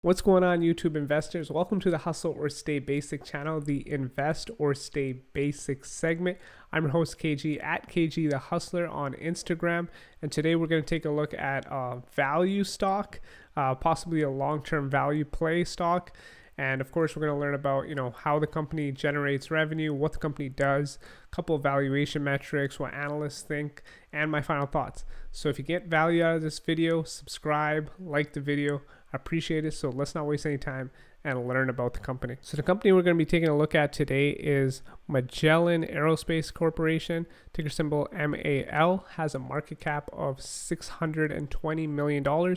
What's going on, YouTube investors? Welcome to the Hustle or Stay Basic channel, the Invest or Stay Basic segment. I'm your host, KG, at KG the Hustler on Instagram. And today we're going to take a look at a value stock, possibly a long-term value play stock. And of course, we're going to learn about, how the company generates revenue, what the company does, a couple of valuation metrics, what analysts think, and my final thoughts. So if you get value out of this video, subscribe, like the video. I appreciate it. So let's not waste any time and learn about the company. So the company we're going to be taking a look at today is Magellan Aerospace Corporation, ticker symbol MAL, has a market cap of $620 million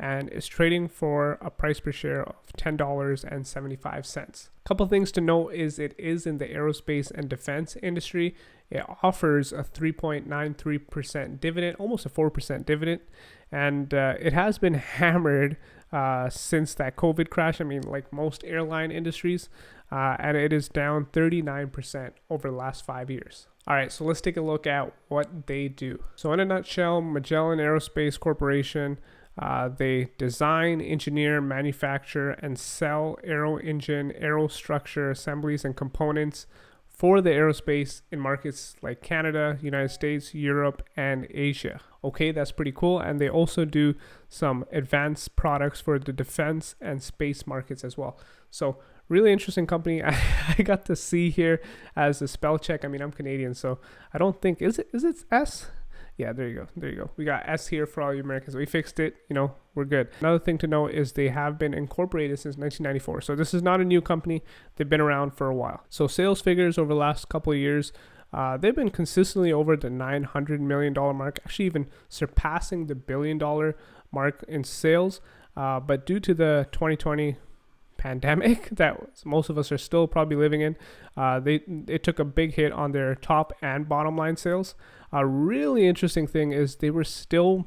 and is trading for a price per share of $10.75. A couple things to note is it is in the aerospace and defense industry. It offers a 3.93% dividend, almost a 4% dividend, and it has been hammered since that COVID crash. I mean, like most airline industries, and it is down 39% over the last 5 years. All right, so let's take a look at what they do. So in a nutshell, Magellan Aerospace Corporation, they design, engineer, manufacture, and sell aero engine, aerostructure assemblies and components for the aerospace in markets like Canada, United States, Europe, and Asia. Okay, that's pretty cool. And they also do some advanced products for the defense and space markets as well. So really interesting company. I got to see here as a spell check. I mean, I'm Canadian, so I don't think, is it S? Yeah, there you go. We got S here for all you Americans. We fixed it, we're good. Another thing to note is they have been incorporated since 1994. So this is not a new company. They've been around for a while. So sales figures over the last couple of years, they've been consistently over the $900 million mark, actually even surpassing the $1 billion mark in sales. But due to the 2020 pandemic that most of us are still probably living in, they took a big hit on their top and bottom line sales. A really interesting thing is they still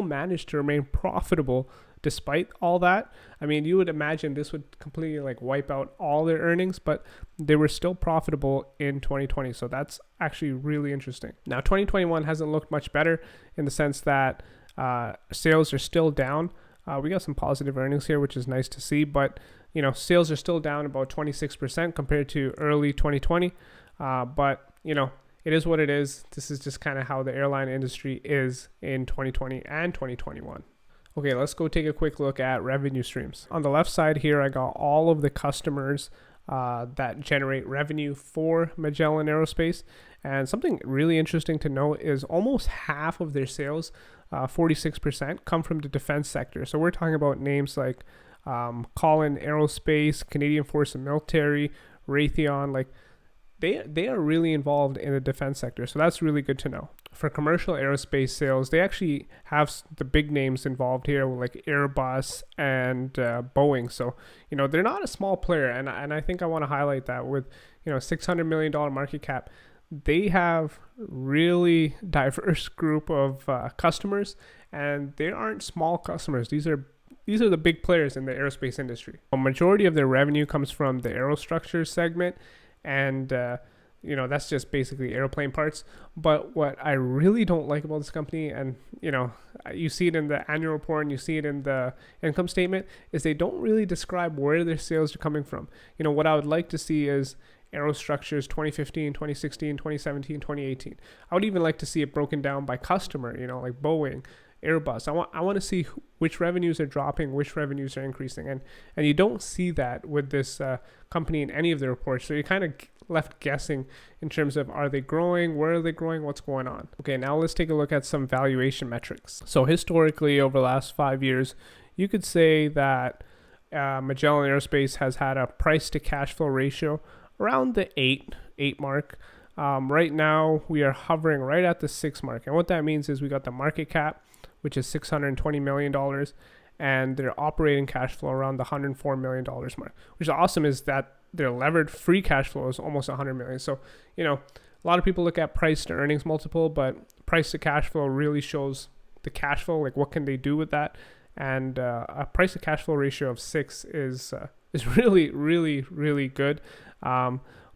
managed to remain profitable despite all that. I mean, you would imagine this would completely wipe out all their earnings, but they were still profitable in 2020. So that's actually really interesting. Now, 2021 hasn't looked much better in the sense that sales are still down. We got some positive earnings here, which is nice to see, but sales are still down about 26% compared to early 2020. But it is what it is. This is just kind of how the airline industry is in 2020 and 2021. Okay, let's go take a quick look at revenue streams. On the left side here, I got all of the customers that generate revenue for Magellan Aerospace. And something really interesting to note is almost half of their sales, 46%, come from the defense sector. So we're talking about names like Collin Aerospace, Canadian Forces Military, Raytheon, they are really involved in the defense sector. So that's really good to know. For commercial aerospace sales, they actually have the big names involved here, like Airbus and Boeing. So, they're not a small player. And I think I want to highlight that with, $600 million market cap. They have really diverse group of customers, and they aren't small customers. These are the big players in the aerospace industry. A majority of their revenue comes from the aerostructure segment, and that's just basically airplane parts. But what I really don't like about this company, and you see it in the annual report and you see it in the income statement, is they don't really describe where their sales are coming from. What I would like to see is aerostructures 2015, 2016, 2017, 2018. I would even like to see it broken down by customer, like Boeing, Airbus. I want to see which revenues are dropping, which revenues are increasing, and you don't see that with this company in any of the reports. So you're kind of left guessing in terms of, are they growing, where are they growing, what's going on. Okay, now let's take a look at some valuation metrics. So historically, over the last 5 years, you could say that Magellan Aerospace has had a price to cash flow ratio around the 8 mark. Right now, we are hovering right at the 6 mark. And what that means is we got the market cap, which is $620 million, and their operating cash flow around the $104 million mark. Which is awesome is that their levered free cash flow is almost $100 million. So, a lot of people look at price to earnings multiple, but price to cash flow really shows the cash flow, what can they do with that. And a price to cash flow ratio of 6 is really, really, really good.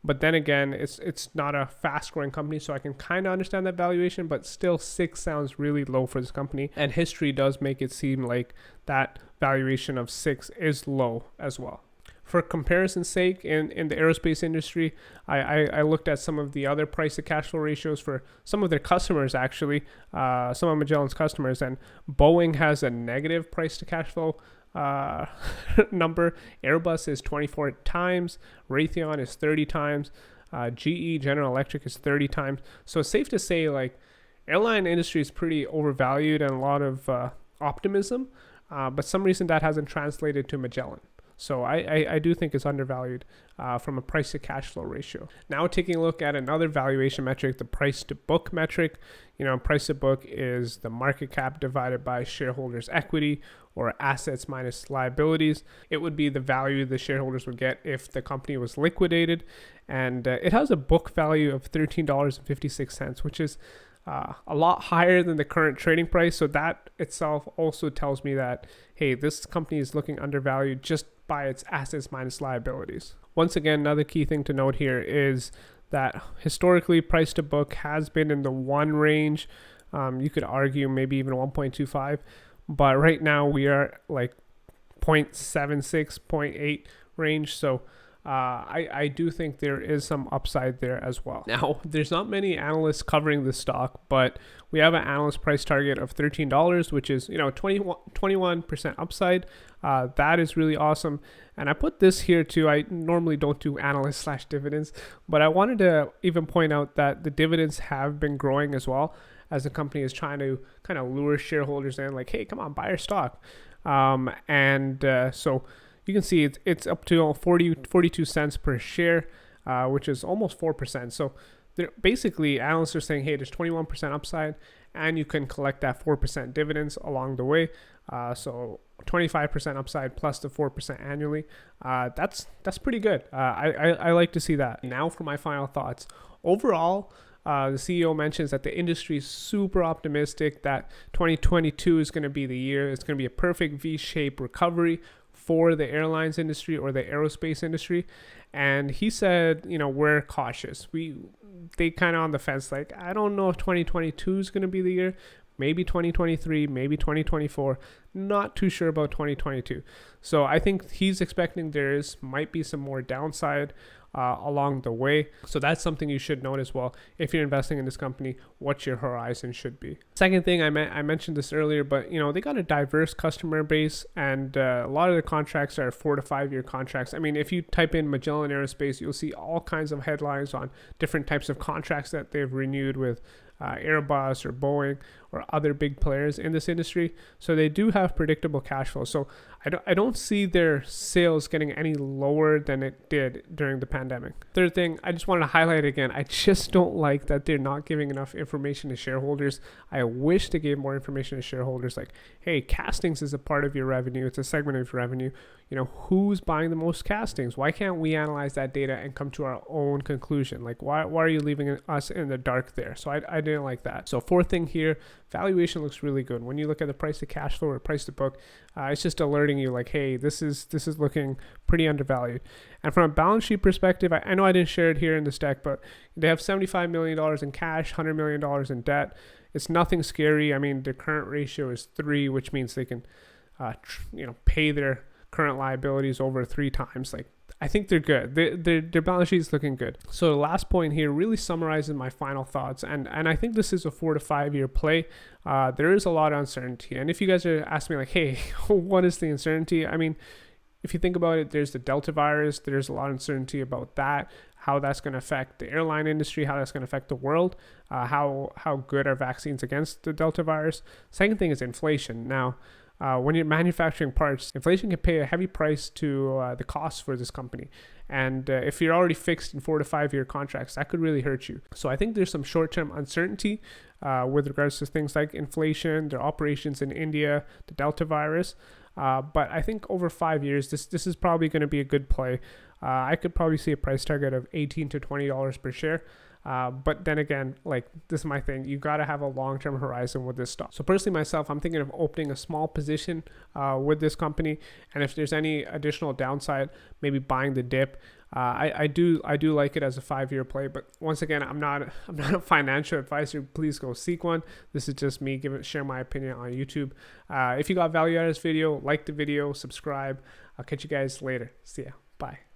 But then again, it's not a fast growing company, so I can kind of understand that valuation, but still 6 sounds really low for this company. And history does make it seem like that valuation of 6 is low as well. For comparison's sake, in the aerospace industry, I looked at some of the other price to cash flow ratios for some of their customers, actually, some of Magellan's customers, and Boeing has a negative price to cash flow number. Airbus is 24 times, Raytheon is 30 times, GE, General Electric, is 30 times. So it's safe to say, like, airline industry is pretty overvalued and a lot of optimism, but some reason that hasn't translated to Magellan. So I do think it's undervalued from a price to cash flow ratio. Now taking a look at another valuation metric, the price to book metric. Price to book is the market cap divided by shareholders' equity, or assets minus liabilities. It would be the value the shareholders would get if the company was liquidated. And it has a book value of $13.56, which is a lot higher than the current trading price. So that itself also tells me that, hey, this company is looking undervalued just by its assets minus liabilities. Once again, another key thing to note here is that historically price to book has been in the 1 range. You could argue maybe even 1.25, but right now we are like 0.76, 0.8 range. So I do think there is some upside there as well. Now, there's not many analysts covering this stock, but we have an analyst price target of $13, which is 21% upside. That is really awesome. And I put this here too. I normally don't do analyst / dividends, but I wanted to even point out that the dividends have been growing as well, as the company is trying to kind of lure shareholders in, like, hey, come on, buy our stock. So you can see it's up to 42 cents per share, which is almost 4%. So basically, analysts are saying, hey, there's 21% upside, and you can collect that 4% dividends along the way. So 25% upside plus the 4% annually. That's pretty good. I like to see that. Now for my final thoughts. Overall, the CEO mentions that the industry is super optimistic that 2022 is going to be the year. It's going to be a perfect V-shaped recovery for the airlines industry or the aerospace industry. And he said, we're cautious. They kind of on the fence, like, I don't know if 2022 is going to be the year. Maybe 2023, maybe 2024. Not too sure about 2022. So I think he's expecting might be some more downside along the way. So that's something you should note as well. If you're investing in this company, what your horizon should be. Second thing, I mentioned this earlier, but they got a diverse customer base, and a lot of the contracts are 4 to 5 year contracts. I mean, if you type in Magellan Aerospace, you'll see all kinds of headlines on different types of contracts that they've renewed with Airbus or Boeing or other big players in this industry. So they do have predictable cash flow. So I don't see their sales getting any lower than it did during the pandemic. Third thing, I just wanted to highlight again, I just don't like that they're not giving enough information to shareholders. I wish they gave more information to shareholders, like, hey, castings is a part of your revenue. It's a segment of your revenue. Who's buying the most castings? Why can't we analyze that data and come to our own conclusion? Like, why are you leaving us in the dark there? So I didn't like that. So fourth thing here, valuation looks really good. When you look at the price to cash flow or price to book, it's just alerting you like, hey, this is looking pretty undervalued. And from a balance sheet perspective, I know I didn't share it here in this deck, but they have $75 million in cash, $100 million in debt. It's nothing scary. I mean, the current ratio is 3, which means they can, pay their current liabilities over 3 times. Like, I think they're good. Their balance sheet is looking good. So the last point here really summarizes my final thoughts. And I think this is a 4 to 5 year play. There is a lot of uncertainty. And if you guys are asking me like, hey, what is the uncertainty? I mean, if you think about it, there's the Delta virus. There's a lot of uncertainty about that, how that's going to affect the airline industry, how that's going to affect the world, how good are vaccines against the Delta virus. Second thing is inflation. Now, when you're manufacturing parts, inflation can pay a heavy price to the costs for this company. And if you're already fixed in 4 to 5 year contracts, that could really hurt you. So I think there's some short-term uncertainty with regards to things like inflation, their operations in India, the Delta virus. But I think over 5 years, this is probably going to be a good play. I could probably see a price target of $18 to $20 per share. But then again, like, this is my thing. You got to have a long-term horizon with this stock. So personally myself, I'm thinking of opening a small position with this company. And if there's any additional downside, maybe buying the dip. I do like it as a 5-year play, but once again, I'm not a financial advisor. Please go seek one. This is just me share my opinion on YouTube. If you got value out of this video, like the video, subscribe. I'll catch you guys later. See ya. Bye.